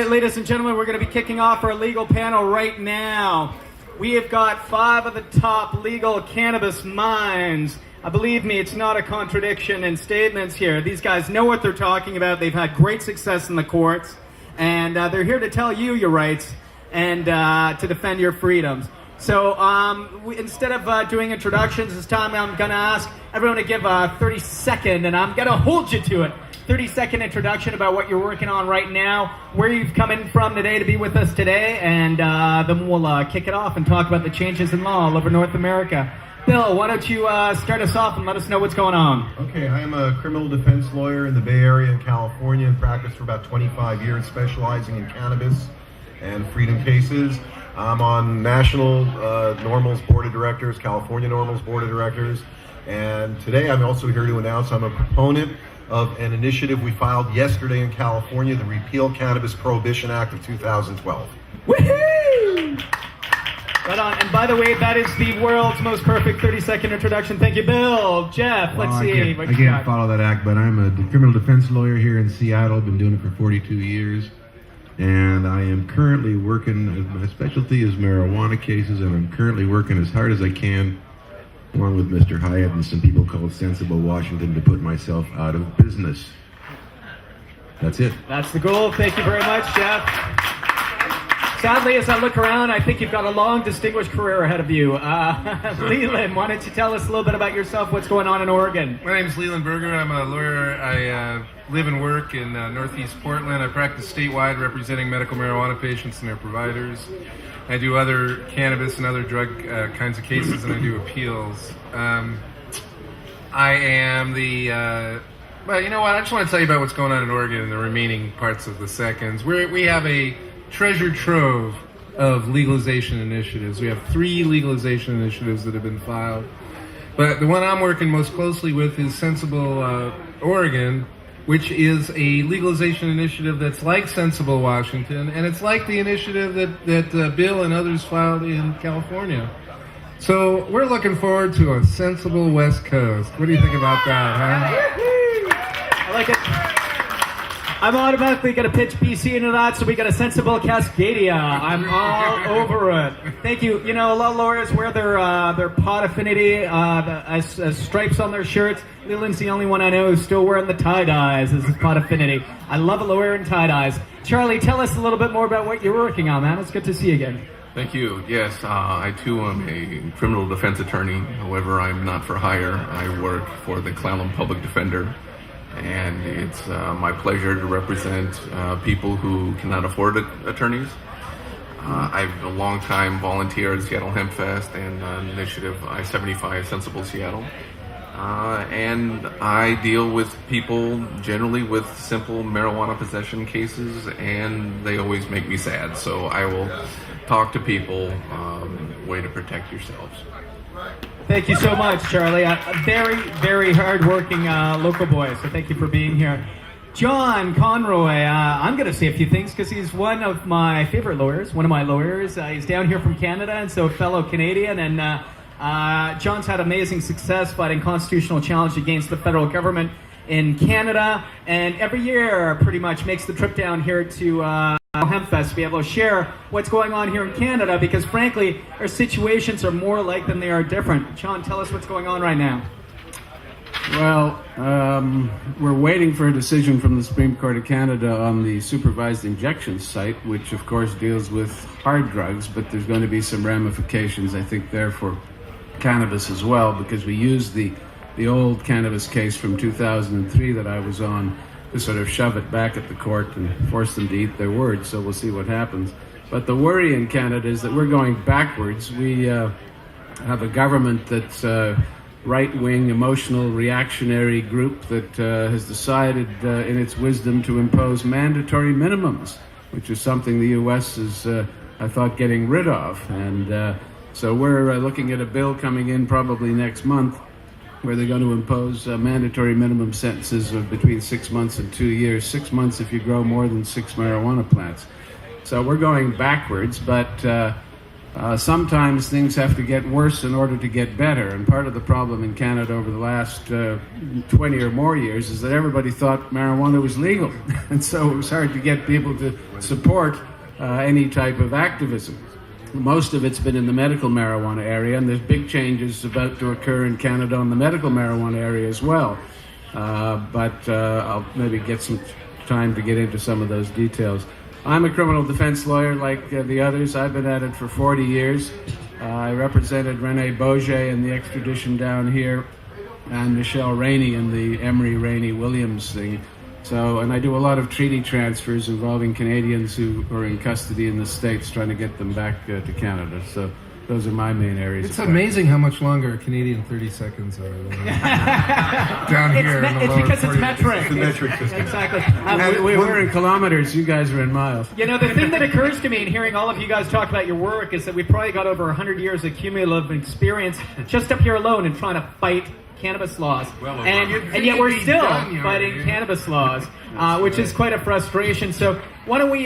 right, ladies and gentlemen, we're going to be kicking off our legal panel right now. We have got 5 of the top legal cannabis minds. Believe me, it's not a contradiction in statements here. These guys know what they're talking about. They've had great success in the courts, and they're here to tell you your rights and to defend your freedoms. So instead of doing introductions, this time I'm going to ask everyone to give a 30-second, and I'm going to hold you to it, 30-second introduction about what you're working on right now, where you've come in from today to be with us today, and then we'll kick it off and talk about the changes in law all over North America. Bill, why don't you start us off and let us know what's going on? Okay, I am a criminal defense lawyer in the Bay Area in California and practiced for about 25 years, specializing in cannabis and freedom cases. I'm on National Normals Board of Directors, California Normals Board of Directors, and today I'm also here to announce I'm a proponent of an initiative we filed yesterday in California, the Repeal Cannabis Prohibition Act of 2012. Woohoo! Right on. And by the way, that is the world's most perfect 30-second introduction. Thank you, Bill. Jeff, let's see. I can't follow that act, but I'm a criminal defense lawyer here in Seattle. I've been doing it for 42 years. And I am currently working, my specialty is marijuana cases, and I'm currently working as hard as I can, along with Mr. Hyatt and some people called Sensible Washington, to put myself out of business. That's it. That's the goal. Thank you very much, Jeff. Sadly, as I look around, I think you've got a long, distinguished career ahead of you. Leland, why don't you tell us a little bit about yourself, what's going on in Oregon? My name is Leland Berger. I'm a lawyer. I live and work in Northeast Portland. I practice statewide representing medical marijuana patients and their providers. I do other cannabis and other drug kinds of cases, and I do appeals. I am the... well, you know what? I just want to tell you about what's going on in Oregon in the remaining parts of the seconds. We have a treasure trove of legalization initiatives. We have 3 legalization initiatives that have been filed. But the one I'm working most closely with is Sensible Oregon, which is a legalization initiative that's like Sensible Washington, and it's like the initiative that Bill and others filed in California. So we're looking forward to a sensible West Coast. What do you think about that, huh? I like it. I'm automatically going to pitch BC into that, so we got a sensible Cascadia. I'm all over it. Thank you. You know, a lot of lawyers wear their pot affinity as stripes on their shirts. Leland's the only one I know who's still wearing the tie-dyes as his pot affinity. I love a lawyer in tie-dyes. Charlie, tell us a little bit more about what you're working on, man. It's good to see you again. Thank you. Yes, I too am a criminal defense attorney. However, I'm not for hire. I work for the Clallam Public Defender. And it's my pleasure to represent people who cannot afford attorneys. I've a long time volunteered at Seattle Hemp Fest and initiative I-75 Sensible Seattle. And I deal with people generally with simple marijuana possession cases, and they always make me sad. So I will talk to people, way to protect yourselves. Thank you so much, Charlie. A very, very hard-working local boy, so thank you for being here. John Conroy, I'm going to say a few things because he's one of my favorite lawyers, one of my lawyers. He's down here from Canada, and so a fellow Canadian, and John's had amazing success fighting constitutional challenge against the federal government in Canada, and every year pretty much makes the trip down here to HempFest to be able to share what's going on here in Canada, because frankly our situations are more alike than they are different. John, tell us what's going on right now. Well, we're waiting for a decision from the Supreme Court of Canada on the supervised injection site, which of course deals with hard drugs, but there's going to be some ramifications, I think, there for cannabis as well, because we used the old cannabis case from 2003 that I was on to sort of shove it back at the court and force them to eat their words, so we'll see what happens. But the worry in Canada is that we're going backwards. We have a government that's a right-wing, emotional, reactionary group that has decided in its wisdom to impose mandatory minimums, which is something the U.S. is, I thought, getting rid of. And so we're looking at a bill coming in probably next month where they're going to impose mandatory minimum sentences of between 6 months and 2 years, 6 months if you grow more than 6 marijuana plants. So we're going backwards, but sometimes things have to get worse in order to get better. And part of the problem in Canada over the last 20 or more years is that everybody thought marijuana was legal. And so it was hard to get people to support any type of activism. Most of it's been in the medical marijuana area, and there's big changes about to occur in Canada on the medical marijuana area as well. But I'll maybe get some time to get into some of those details. I'm a criminal defense lawyer like the others. I've been at it for 40 years. I represented Rene Boger in the extradition down here and Michelle Rainey in the Emery Rainey Williams thing. So, and I do a lot of treaty transfers involving Canadians who are in custody in the States, trying to get them back to Canada. So those are my main areas. It's amazing how much longer a Canadian 30 seconds are than down here. It's because it's metric. It's the metric system. Exactly. We're in kilometers, you guys are in miles. You know, the thing that occurs to me in hearing all of you guys talk about your work is that we've probably got over 100 years of cumulative experience just up here alone in trying to fight cannabis laws. And yet we're still fighting cannabis laws, which is quite a frustration. So why don't we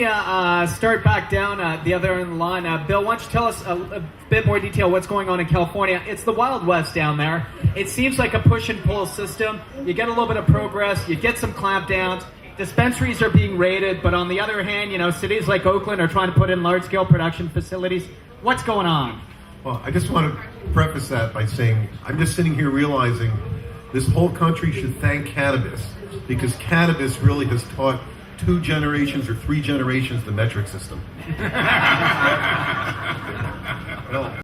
start back down the other end of the line. Bill, why don't you tell us a bit more detail what's going on in California? It's the Wild West down there. It seems like a push and pull system. You get a little bit of progress, you get some clampdowns. Dispensaries are being raided, but on the other hand, you know, cities like Oakland are trying to put in large-scale production facilities. What's going on? Well, I just want to preface that by saying I'm just sitting here realizing this whole country should thank cannabis, because cannabis really has taught 2 generations or 3 generations the metric system. Well,